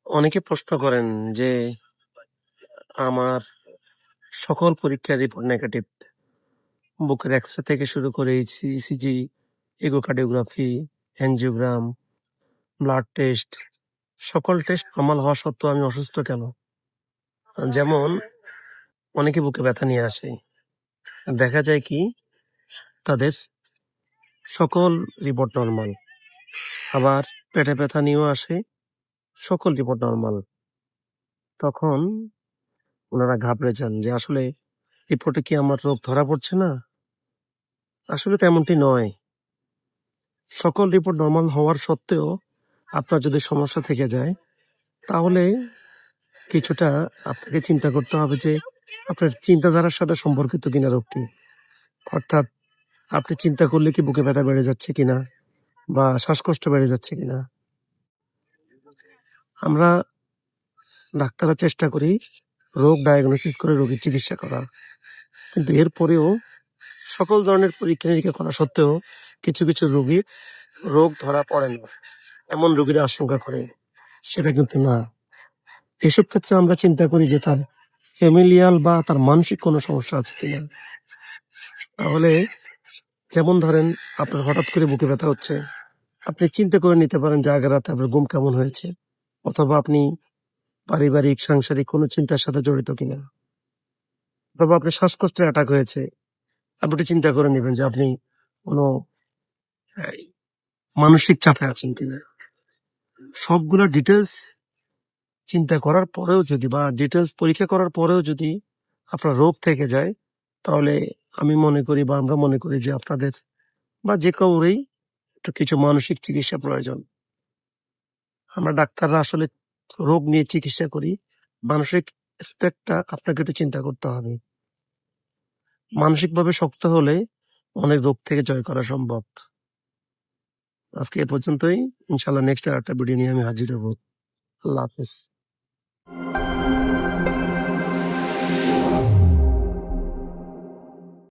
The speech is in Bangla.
অনেকে প্রশ্ন করেন যে আমার সকল পরীক্ষার রিপোর্ট নেগেটিভ। বুকের এক্স-রে থেকে শুরু করে ECG, echocardiography, angiogram, blood test, সকল টেস্ট নরমাল হওয়া সত্ত্বেও আমি অসুস্থ কেন? যেমন অনেকে বুকে ব্যথা নিয়ে আসে। দেখা যায় কি তাদের সকল রিপোর্ট নরমাল। আবার পেটে ব্যথা নিয়েও আসে, সকল রিপোর্ট নরমাল। তখন ওনারা ঘাবড়ে যান যে আসলে রিপোর্টে কি আমার রোগ ধরা পড়ছে না? আসলে তেমনটি নয়। সকল রিপোর্ট নরমাল হওয়ার সত্ত্বেও আপনার যদি সমস্যা থেকে যায়, তাহলে কিছুটা আপনাকে চিন্তা করতে হবে যে আপনার চিন্তাধারার সাথে সম্পর্কিত কিনা রোগটি। অর্থাৎ আপনি চিন্তা করলে কি বুকে ব্যথা বেড়ে যাচ্ছে কিনা বা শ্বাসকষ্ট বেড়ে যাচ্ছে কিনা। আমরা ডাক্তাররা চেষ্টা করি রোগ ডায়াগনোসিস করে রোগীর চিকিৎসা করা, কিন্তু এরপরেও সকল ধরনের পরীক্ষা নিরীক্ষা করা সত্ত্বেও কিছু কিছু রোগীর রোগ ধরা পড়ে না, এমন রোগীরা আশঙ্কা করে। সেটা কিন্তু না। এসব ক্ষেত্রে আমরা চিন্তা করি যে তার ফ্যামিলিয়াল বা তার মানসিক কোনো সমস্যা আছে কিনা। তাহলে যেমন ধরেন আপনার হঠাৎ করে বুকে ব্যথা হচ্ছে, আপনি চিন্তা করে নিতে পারেন যে আগের রাতে আপনার ঘুম কেমন হয়েছে, অথবা আপনি পারিবারিক সাংসারিক কোনো চিন্তার সাথে জড়িত কিনা, অথবা আপনার শ্বাসকষ্টের অ্যাটাক হয়েছে, আপনি একটু চিন্তা করে নেবেন যে আপনি কোনো আহ, মানসিক চাপে আছেন কিনা। সবগুলো ডিটেলস চিন্তা করার পরেও যদি বা ডিটেলস পরীক্ষা করার পরেও যদি আপনার রোগ থেকে যায়, তাহলে আমি মনে করি বা আমরা মনে করি যে আপনাদের বা যে কাউরেই একটু কিছু মানসিক চিকিৎসা প্রয়োজন। আমরা ডাক্তাররা আসলে রোগ নিয়ে চিকিৎসা করি, মানসিক অ্যাসপেক্টটা আপনাকে একটু চিন্তা করতে হবে। মানসিকভাবে শক্ত হলে অনেক রোগ থেকে জয় করা সম্ভব। আজকে এ পর্যন্তই। ইনশাল্লাহ নেক্সট আর একটা ভিডিও নিয়ে আমি হাজির হব। আল্লাহ হাফেজ।